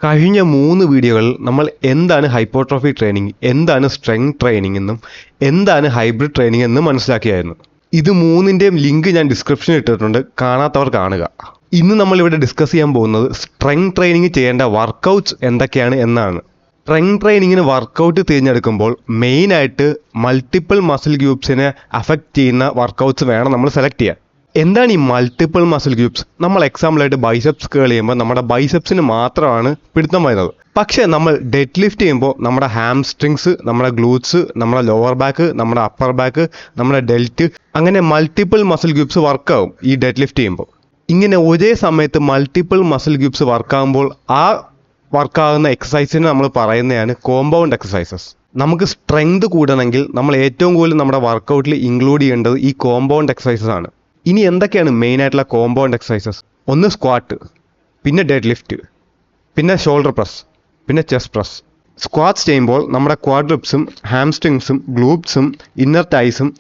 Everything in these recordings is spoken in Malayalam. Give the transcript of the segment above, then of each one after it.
കഴിഞ്ഞ 3 വീഡിയോകളിൽ നമ്മൾ എന്താണ് ഹൈപ്പോട്രോഫി ട്രെയിനിങ്, എന്താണ് സ്ട്രെങ്ത് ട്രെയിനിങ് എന്നും എന്താണ് ഹൈബ്രിഡ് ട്രെയിനിങ് എന്നും മനസ്സിലാക്കിയായിരുന്നു. ഇത് മൂന്നിൻ്റെയും ലിങ്ക് ഞാൻ ഡിസ്ക്രിപ്ഷനിൽ ഇട്ടിട്ടുണ്ട്, കാണാത്തവർ കാണുക. ഇന്ന് നമ്മൾ ഇവിടെ ഡിസ്കസ് ചെയ്യാൻ പോകുന്നത് സ്ട്രെങ്ത് ട്രെയിനിങ് ചെയ്യേണ്ട വർക്കൗട്ട്സ് എന്തൊക്കെയാണ് എന്നാണ്. സ്ട്രെങ്ത് ട്രെയിനിങ്ങിന് വർക്കൗട്ട് തിരഞ്ഞെടുക്കുമ്പോൾ മെയിനായിട്ട് മൾട്ടിപ്പിൾ മസിൽ ഗ്രൂപ്പ്സിനെ അഫക്റ്റ് ചെയ്യുന്ന വർക്കൗട്ട്സ് വേണം നമ്മൾ സെലക്ട് ചെയ്യാൻ. എന്താണ് ഈ മൾട്ടിപ്പിൾ മസിൽ ഗ്രൂപ്പ്സ്? നമ്മൾ എക്സാമ്പിളായിട്ട് ബൈസെപ്സ് കേൾ ചെയ്യുമ്പോൾ നമ്മുടെ ബൈസെപ്സിന് മാത്രമാണ് പിടുത്തം വരുന്നത്. പക്ഷേ നമ്മൾ ഡെഡ് ലിഫ്റ്റ് ചെയ്യുമ്പോൾ നമ്മുടെ ഹാംസ്ട്രിങ്സ്, നമ്മുടെ ഗ്ലൂട്ട്സ്, നമ്മുടെ ലോവർ ബാക്ക്, നമ്മുടെ അപ്പർ ബാക്ക്, നമ്മുടെ ഡെൽറ്റ്, അങ്ങനെ മൾട്ടിപ്പിൾ മസിൽ ഗ്രൂപ്പ്സ് വർക്കാവും ഈ ഡെഡ് ലിഫ്റ്റ് ചെയ്യുമ്പോൾ. ഇങ്ങനെ ഒരേ സമയത്ത് മൾട്ടിപ്പിൾ മസിൽ ഗ്രൂപ്പ്സ് വർക്കാകുമ്പോൾ ആ വർക്കാകുന്ന എക്സസൈസിന് നമ്മൾ പറയുന്നതാണ് കോമ്പൗണ്ട് എക്സസൈസസ്. നമുക്ക് സ്ട്രെങ്ത് കൂടണമെങ്കിൽ നമ്മൾ ഏറ്റവും കൂടുതൽ നമ്മുടെ വർക്കൗട്ടിൽ ഇൻക്ലൂഡ് ചെയ്യേണ്ടത് ഈ കോമ്പൗണ്ട് എക്സസൈസസ് ആണ്. ഇനി എന്തൊക്കെയാണ് മെയിനായിട്ടുള്ള കോമ്പൗണ്ട് എക്സസൈസസ്? ഒന്ന് സ്ക്വാട്ട്, പിന്നെ ഡെഡ് ലിഫ്റ്റ്, പിന്നെ ഷോൾഡർ പ്രസ്, പിന്നെ ചെസ്റ്റ് പ്രസ്. സ്ക്വാട്ട്സ് ചെയ്യുമ്പോൾ നമ്മുടെ ക്വാഡ്രിപ്സും ഹാംസ്ട്രിങ്സും ഗ്ലൂട്ട്സും ഇന്നർ ടൈസും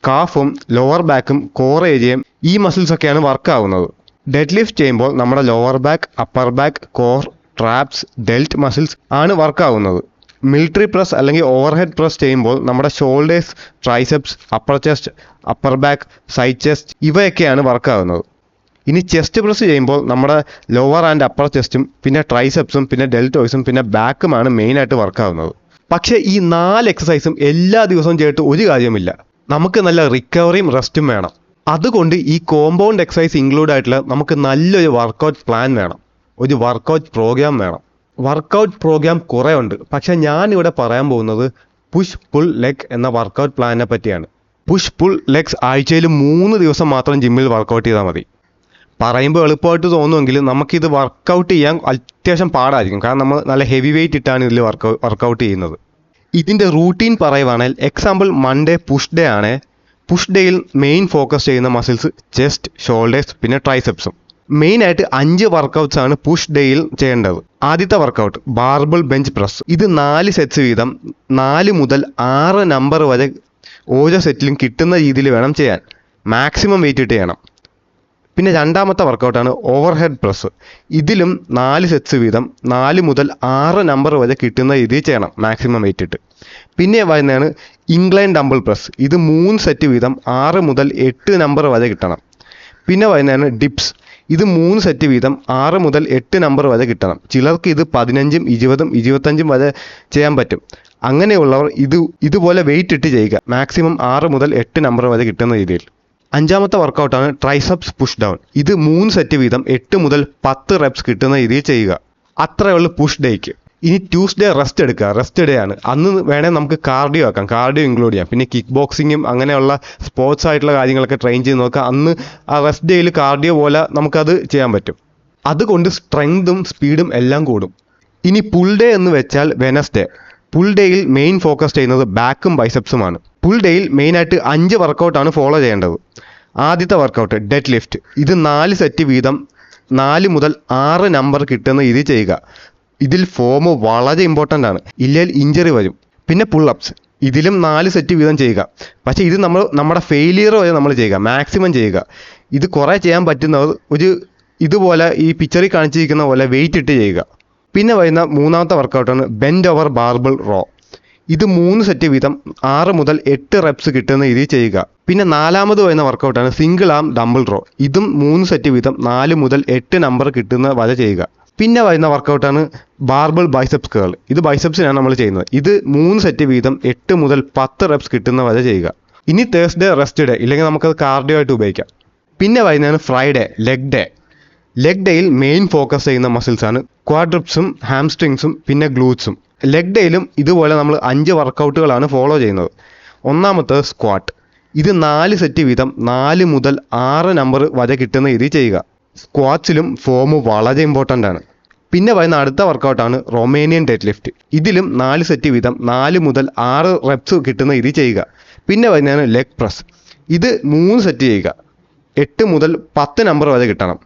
കാഫും ലോവർ ബാക്കും കോർ ഏരിയയും ഈ മസിൽസൊക്കെയാണ് വർക്കാവുന്നത്. ഡെഡ് ലിഫ്റ്റ് ചെയ്യുമ്പോൾ നമ്മുടെ lower back, upper back, core, traps, delt muscles ആണ് വർക്കാവുന്നത്. മിലിറ്ററി പ്രസ് അല്ലെങ്കിൽ ഓവർഹെഡ് പ്രസ് ചെയ്യുമ്പോൾ നമ്മുടെ shoulders, triceps, upper chest, upper back, side chest ഇവയൊക്കെയാണ് വർക്കാവുന്നത്. ഇനി ചെസ്റ്റ് പ്രസ് ചെയ്യുമ്പോൾ നമ്മുടെ ലോവർ ആൻഡ് അപ്പർ ചെസ്റ്റും പിന്നെ ട്രൈസെപ്സും പിന്നെ ഡെൽറ്റോയ്സും പിന്നെ ബാക്കുമാണ് മെയിനായിട്ട് വർക്കാവുന്നത്. പക്ഷേ ഈ 4 എക്സസൈസും എല്ലാ ദിവസവും ചെയ്തിട്ട് ഒരു കാര്യമില്ല. നമുക്ക് നല്ല റിക്കവറിയും റെസ്റ്റും വേണം. അതുകൊണ്ട് ഈ കോമ്പൗണ്ട് എക്സസൈസ് ഇൻക്ലൂഡ് ആയിട്ടുള്ള നമുക്ക് നല്ലൊരു വർക്കൗട്ട് പ്ലാൻ വേണം, ഒരു വർക്കൗട്ട് പ്രോഗ്രാം വേണം. വർക്കൗട്ട് പ്രോഗ്രാം കുറേ ഉണ്ട്, പക്ഷേ ഞാനിവിടെ പറയാൻ പോകുന്നത് പുഷ് പുൾ ലെഗ് എന്ന വർക്കൗട്ട് പ്ലാനിനെ പറ്റിയാണ്. പുഷ് പുൾ ലെഗ്സ് ആഴ്ചയിൽ 3 ദിവസം മാത്രം ജിമ്മിൽ വർക്കൗട്ട് ചെയ്താൽ മതി. പറയുമ്പോൾ എളുപ്പമായിട്ട് തോന്നുമെങ്കിലും നമുക്കിത് വർക്കൗട്ട് ചെയ്യാൻ അത്യാവശ്യം പാടായിരിക്കും, കാരണം നമ്മൾ നല്ല ഹെവി വെയിറ്റ് ഇട്ടാണ് ഇതിൽ വർക്കൗട്ട് ചെയ്യുന്നത്. ഇതിൻ്റെ റൂട്ടീൻ പറയുവാണെങ്കിൽ എക്സാമ്പിൾ മൺഡേ പുഷ് ഡേ ആണ്. പുഷ് ഡേയിൽ മെയിൻ ഫോക്കസ് ചെയ്യുന്ന മസിൽസ് ചെസ്റ്റ്, ഷോൾഡേഴ്സ് പിന്നെ ട്രൈസെപ്സും. മെയിനായിട്ട് 5 വർക്കൗട്ട്സ് ആണ് പുഷ് ഡേയിൽ ചെയ്യേണ്ടത്. ആദ്യത്തെ വർക്കൗട്ട് ബാർബിൾ ബെഞ്ച് പ്രസ്. ഇത് 4 സെറ്റ്സ് വീതം 4 മുതൽ 6 നമ്പർ വരെ ഓരോ സെറ്റിലും കിട്ടുന്ന രീതിയിൽ വേണം ചെയ്യാൻ. മാക്സിമം വെയിറ്റ് ഇട്ട് ചെയ്യണം. പിന്നെ രണ്ടാമത്തെ വർക്കൗട്ടാണ് ഓവർഹെഡ് പ്രസ്. ഇതിലും 4 സെറ്റ്സ് വീതം 4 മുതൽ 6 നമ്പർ വരെ കിട്ടുന്ന രീതിയിൽ ചെയ്യണം, മാക്സിമം വെയിറ്റ് ഇട്ട്. പിന്നെ വരുന്നതാണ് ഇൻക്ലൈൻ ഡംബിൾ പ്രസ്. ഇത് 3 സെറ്റ് വീതം 6 മുതൽ 8 നമ്പർ വരെ കിട്ടണം. പിന്നെ വരുന്നതാണ് ഡിപ്സ്. ഇത് 3 സെറ്റ് വീതം 6 മുതൽ 8 നമ്പർ വരെ കിട്ടണം. ചിലർക്ക് ഇത് 15ഉം 20ഉം 25ഉം വരെ ചെയ്യാൻ പറ്റും. അങ്ങനെയുള്ളവർ ഇതുപോലെ വെയിറ്റ് ഇട്ട് ചെയ്യുക, മാക്സിമം 6 മുതൽ 8 നമ്പർ വരെ കിട്ടുന്ന രീതിയിൽ. അഞ്ചാമത്തെ വർക്കൗട്ടാണ് ട്രൈസെപ്സ് പുഷ് ഡൗൺ. ഇത് 3 സെറ്റ് വീതം 8 മുതൽ 10 റെപ്സ് കിട്ടുന്ന രീതിയിൽ ചെയ്യുക. അത്രയുള്ള പുഷ് ഡേക്ക്. ഇനി ട്യൂസ്ഡേ റെസ്റ്റ് എടുക്കുക. റെസ്റ്റ് ഡേ ആണ്. അന്ന് വേണേൽ നമുക്ക് കാർഡിയോ ആക്കാം, കാർഡിയോ ഇൻക്ലൂഡ് ചെയ്യാം. പിന്നെ കിക്ക് ബോക്സിങ്ങും അങ്ങനെയുള്ള സ്പോർട്സ് ആയിട്ടുള്ള കാര്യങ്ങളൊക്കെ ട്രെയിൻ ചെയ്ത് നോക്കുക. അന്ന് ആ റെസ്റ്റ് ഡേയിൽ കാർഡിയോ പോലെ നമുക്കത് ചെയ്യാൻ പറ്റും. അതുകൊണ്ട് സ്ട്രെങ്തും സ്പീഡും എല്ലാം കൂടും. ഇനി പുൾ ഡേ എന്ന് വെച്ചാൽ വെനസ്ഡേ. പുൾ ഡേയിൽ മെയിൻ ഫോക്കസ് ചെയ്യുന്നത് ബാക്കും ബൈസെപ്സുമാണ്. പുൾ ഡേയിൽ മെയിനായിട്ട് 5 വർക്കൗട്ടാണ് ഫോളോ ചെയ്യേണ്ടത്. ആദ്യത്തെ വർക്കൗട്ട് ഡെഡ് ലിഫ്റ്റ്. ഇത് 4 സെറ്റ് വീതം 4 മുതൽ 6 നമ്പർ കിട്ടുന്ന രീതി ചെയ്യുക. ഇതിൽ ഫോം വളരെ ഇമ്പോർട്ടൻ്റ് ആണ്, ഇല്ലെങ്കിൽ ഇഞ്ചറി വരും. പിന്നെ പുള്ളപ്സ്. ഇതിലും 4 സെറ്റ് വീതം ചെയ്യുക. പക്ഷേ ഇത് നമ്മുടെ ഫെയിലിയർ വരെ നമ്മൾ ചെയ്യുക, മാക്സിമം ചെയ്യുക. ഇത് കുറേ ചെയ്യാൻ പറ്റുന്നത് ഇതുപോലെ ഈ പിക്ചറിൽ കാണിച്ചിരിക്കുന്ന പോലെ വെയിറ്റ് ഇട്ട് ചെയ്യുക. പിന്നെ വരുന്ന മൂന്നാമത്തെ വർക്കൗട്ടാണ് ബെൻഡ് ഓവർ ബാർബിൾ റോ. ഇത് 3 സെറ്റ് വീതം 6 മുതൽ 8 റെപ്സ് കിട്ടുന്ന രീതിയിൽ ചെയ്യുക. പിന്നെ നാലാമത് വരുന്ന വർക്കൗട്ടാണ് സിംഗിൾ ആം ഡംബിൾ റോ. ഇതും 3 സെറ്റ് വീതം 4 മുതൽ 8 നമ്പർ കിട്ടുന്ന വരെ ചെയ്യുക. പിന്നെ വരുന്ന വർക്കൗട്ടാണ് ബാർബിൾ ബൈസെപ്സ് കേൾ. ഇത് ബൈസെപ്സിനാണ് നമ്മൾ ചെയ്യുന്നത്. ഇത് 3 സെറ്റ് വീതം 8 മുതൽ 10 റെപ്സ് കിട്ടുന്ന വരെ ചെയ്യുക. ഇനി തേഴ്സ്ഡേ റെസ്റ്റ് ഡേ, ഇല്ലെങ്കിൽ നമുക്കത് കാർഡിയോ ആയിട്ട് ഉപയോഗിക്കാം. പിന്നെ വരുന്നതാണ് ഫ്രൈഡേ ലെഗ് ഡേ. ലെഗ് ഡേയിൽ മെയിൻ ഫോക്കസ് ചെയ്യുന്ന മസിൽസാണ് ക്വാഡ്രിപ്സും ഹാംസ്ട്രിങ്സും പിന്നെ ഗ്ലൂട്ട്സും. ലെഗ് ഡേയിലും ഇതുപോലെ നമ്മൾ 5 വർക്കൗട്ടുകളാണ് ഫോളോ ചെയ്യുന്നത്. ഒന്നാമത്തെ സ്ക്വാട്ട്. ഇത് 4 സെറ്റ് വീതം 4 മുതൽ 6 നമ്പർ വരെ കിട്ടുന്ന രീതിയിൽ ചെയ്യുക. സ്ക്വാട്സിലും ഫോം വളരെ ഇമ്പോർട്ടൻ്റ് ആണ്. പിന്നെ വരുന്ന അടുത്ത വർക്കൗട്ടാണ് റൊമേനിയൻ ഡെഡ് ലിഫ്റ്റ്. ഇതിലും 4 സെറ്റ് വീതം 4 മുതൽ 6 റെപ്സ് കിട്ടുന്ന രീതിയിൽ ചെയ്യുക. പിന്നെ വരുന്നതാണ് ലെഗ് പ്രസ്. ഇത് 3 സെറ്റ് ചെയ്യുക, 8 മുതൽ 10 നമ്പർ വരെ കിട്ടണം.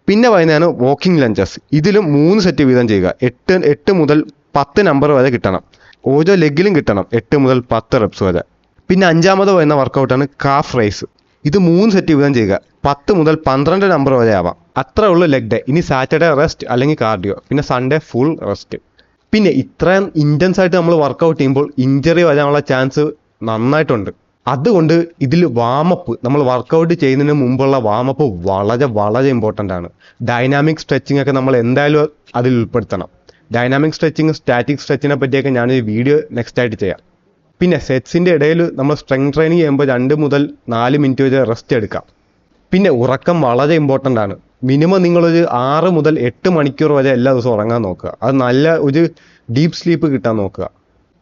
പിന്നെ വരുന്നതാണ് വാക്കിംഗ് ലഞ്ചസ്. ഇതിലും 3 സെറ്റ് വീതം ചെയ്യുക, 8 മുതൽ 10 നമ്പർ വരെ കിട്ടണം. ഓരോ ലെഗിലും കിട്ടണം 8 മുതൽ 10 റെപ്സ് വരെ. പിന്നെ അഞ്ചാമത് വരുന്ന വർക്കൗട്ടാണ് കാഫ് റൈസ്. ഇത് 3 സെറ്റ് വീതം ചെയ്യുക, 10 മുതൽ 12 നമ്പർ വരെ ആവാം. അത്രേ ഉള്ളൂ ലെഗ് ഡേ. ഇനി സാറ്റർഡേ റെസ്റ്റ് അല്ലെങ്കിൽ കാർഡിയോ, പിന്നെ സൺഡേ ഫുൾ റെസ്റ്റ്. പിന്നെ ഇത്രയും ഇൻറ്റൻസ് ആയിട്ട് നമ്മൾ വർക്കൗട്ട് ചെയ്യുമ്പോൾ ഇഞ്ചറി വരാനുള്ള ചാൻസ് നന്നായിട്ടുണ്ട്. അതുകൊണ്ട് ഇതിൽ വാമപ്പ്, നമ്മൾ വർക്കൗട്ട് ചെയ്യുന്നതിന് മുമ്പുള്ള വാമപ്പ് വളരെ വളരെ ഇമ്പോർട്ടൻ്റ് ആണ്. ഡൈനാമിക് സ്ട്രെച്ചിങ് ഒക്കെ നമ്മൾ എന്തായാലും അതിൽ ഉൾപ്പെടുത്തണം. ഡൈനാമിക് സ്ട്രെച്ചിങ്, സ്റ്റാറ്റിക് സ്ട്രെച്ചിനെ പറ്റിയൊക്കെ ഞാനൊരു വീഡിയോ നെക്സ്റ്റ് ആയിട്ട് ചെയ്യാം. പിന്നെ സെറ്റ്സിൻ്റെ ഇടയിൽ നമ്മൾ സ്ട്രെങ്ത് ട്രെയിനിങ് ചെയ്യുമ്പോൾ 2 മുതൽ 4 മിനിറ്റ് വരെ റെസ്റ്റ് എടുക്കാം. പിന്നെ ഉറക്കം വളരെ ഇമ്പോർട്ടൻ്റ് ആണ്. മിനിമം നിങ്ങളൊരു 6 മുതൽ 8 മണിക്കൂർ വരെ എല്ലാ ദിവസവും ഉറങ്ങാൻ നോക്കുക. അത് നല്ല ഒരു ഡീപ്പ് സ്ലീപ്പ് കിട്ടാൻ നോക്കുക.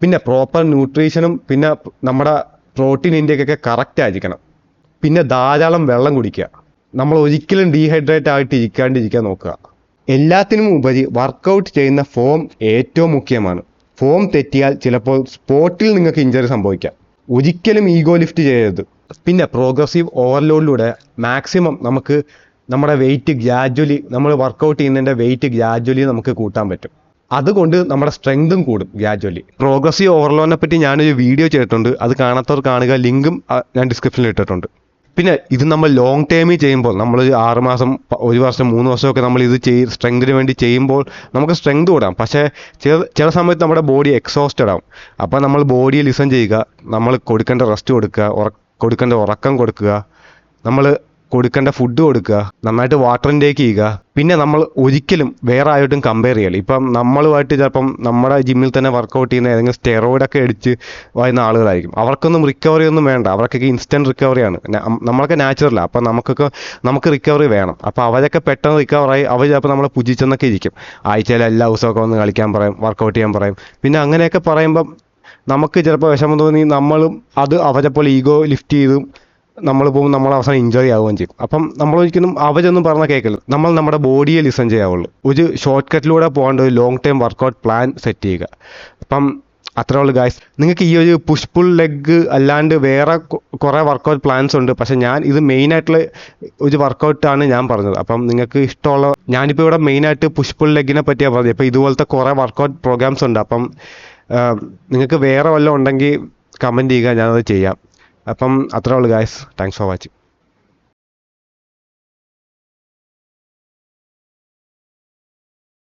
പിന്നെ പ്രോപ്പർ ന്യൂട്രീഷനും പിന്നെ നമ്മുടെ പ്രോട്ടീൻ ഇൻടേക്കൊക്കെ കറക്റ്റ് ആയിരിക്കണം. പിന്നെ ധാരാളം വെള്ളം കുടിക്കുക. നമ്മൾ ഒരിക്കലും ഡീഹൈഡ്രേറ്റ് ആയിട്ട് ഇരിക്കാണ്ടിരിക്കാൻ നോക്കുക. എല്ലാത്തിനും ഉപരി വർക്കൗട്ട് ചെയ്യുന്ന ഫോം ഏറ്റവും മുഖ്യമാണ്. ഫോം തെറ്റിയാൽ ചിലപ്പോൾ സ്പോട്ടിൽ നിങ്ങൾക്ക് ഇഞ്ചറി സംഭവിക്കാം. ഒരിക്കലും ഈഗോ ലിഫ്റ്റ് ചെയ്യരുത്. പിന്നെ പ്രോഗ്രസീവ് ഓവർലോഡിലൂടെ മാക്സിമം നമുക്ക് നമ്മുടെ വെയിറ്റ് ഗ്രാജ്വലി, നമ്മൾ വർക്കൗട്ട് ചെയ്യുന്നതിൻ്റെ വെയിറ്റ് ഗ്രാജ്വലി നമുക്ക് കൂട്ടാൻ പറ്റും. അതുകൊണ്ട് നമ്മുടെ സ്ട്രെങ്തും കൂടും ഗ്രാജ്വലി. പ്രോഗ്രസീവ് ഓവർലോഡിനെ പറ്റി ഞാനൊരു വീഡിയോ ചെയ്തിട്ടുണ്ട്. അത് കാണാത്തവർ കാണുക, ലിങ്കും ഞാൻ ഡിസ്ക്രിപ്ഷനിൽ ഇട്ടിട്ടുണ്ട്. പിന്നെ ഇത് നമ്മൾ ലോങ് ടേമിൽ ചെയ്യുമ്പോൾ, നമ്മൾ 6 മാസം, 1 വർഷം, 3 വർഷമൊക്കെ നമ്മൾ ഇത് സ്ട്രെങ്തിന് വേണ്ടി ചെയ്യുമ്പോൾ നമുക്ക് സ്ട്രെങ്ത് കൂടാം. പക്ഷേ ചില സമയത്ത് നമ്മുടെ ബോഡി എക്സോസ്റ്റഡ് ആവും. അപ്പോൾ നമ്മൾ ബോഡിയെ ലിസൺ ചെയ്യുക, നമ്മൾ കൊടുക്കേണ്ട റെസ്റ്റ് കൊടുക്കുക, കൊടുക്കേണ്ട ഉറക്കം കൊടുക്കുക, നമ്മൾ കൊടുക്കേണ്ട ഫുഡ് കൊടുക്കുക, നന്നായിട്ട് വാട്ടർ ഇൻടേക്ക് ചെയ്യുക. പിന്നെ നമ്മൾ ഒരിക്കലും വേറെ ആയിട്ടും കമ്പയർ ചെയ്യല്. ഇപ്പം നമ്മളുമായിട്ട് ചിലപ്പം നമ്മുടെ ജിമ്മിൽ തന്നെ വർക്കൗട്ട് ചെയ്യുന്ന ഏതെങ്കിലും സ്റ്റെറോയിഡൊക്കെ അടിച്ച് വരുന്ന ആളുകളായിരിക്കും. അവർക്കൊന്നും റിക്കവറി ഒന്നും വേണ്ട. അവർക്കൊക്കെ ഇൻസ്റ്റൻറ്റ് റിക്കവറിയാണ്. നമ്മളൊക്കെ നാച്ചുറലാണ്. അപ്പം നമുക്ക് റിക്കവറി വേണം. അപ്പോൾ അവരൊക്കെ പെട്ടെന്ന് റിക്കവറായി അവർ ചിലപ്പോൾ നമ്മളെ പുജിച്ചെന്നൊക്കെ ഇരിക്കും. ആഴ്ചയിൽ എല്ലാ ദിവസമൊക്കെ വന്ന് കളിക്കാൻ പറയും, വർക്കൗട്ട് ചെയ്യാൻ പറയും. പിന്നെ അങ്ങനെയൊക്കെ പറയുമ്പം നമുക്ക് ചിലപ്പോൾ വിഷമം തോന്നി നമ്മളും അത് അവരെ പോലെ ഈഗോ ലിഫ്റ്റ് ചെയ്തും നമ്മൾ പോകും, നമ്മൾ അവസാനം ഇഞ്ചറി ആവുകയും ചെയ്യും. അപ്പം നമ്മളൊരിക്കലും അവരൊന്നും പറഞ്ഞാൽ കേൾക്കില്ല. നമ്മൾ നമ്മുടെ ബോഡിയെ ലിസൺ ചെയ്യാവുള്ളൂ. ഒരു ഷോർട്ട് കട്ടിലൂടെ പോകാണ്ട് ഒരു long time workout plan set ചെയ്യുക. അപ്പം അത്രേ ഉള്ളൂ ഗായ്സ്. നിങ്ങൾക്ക് ഈ ഒരു പുഷ് പുൾ ലെഗ് അല്ലാണ്ട് വേറെ കുറേ വർക്കൗട്ട് പ്ലാൻസ് ഉണ്ട്. പക്ഷേ ഞാൻ ഇത് മെയിനായിട്ടുള്ള ഒരു വർക്കൗട്ടാണ് ഞാൻ പറഞ്ഞത്. അപ്പം നിങ്ങൾക്ക് ഇഷ്ടമുള്ള, ഞാനിപ്പോൾ ഇവിടെ മെയിനായിട്ട് പുഷ് പുൾ ലെഗിനെ പറ്റിയാണ് പറഞ്ഞത്. അപ്പോൾ ഇതുപോലത്തെ കുറേ വർക്കൗട്ട് പ്രോഗ്രാംസ് ഉണ്ട്. അപ്പം നിങ്ങൾക്ക് വേറെ വല്ലതും ഉണ്ടെങ്കിൽ കമൻറ്റ് ചെയ്യുക, ഞാനത് ചെയ്യാം. അപ്പം അത്രേ ഉള്ളൂ ഗായ്സ്. Thanks for watching.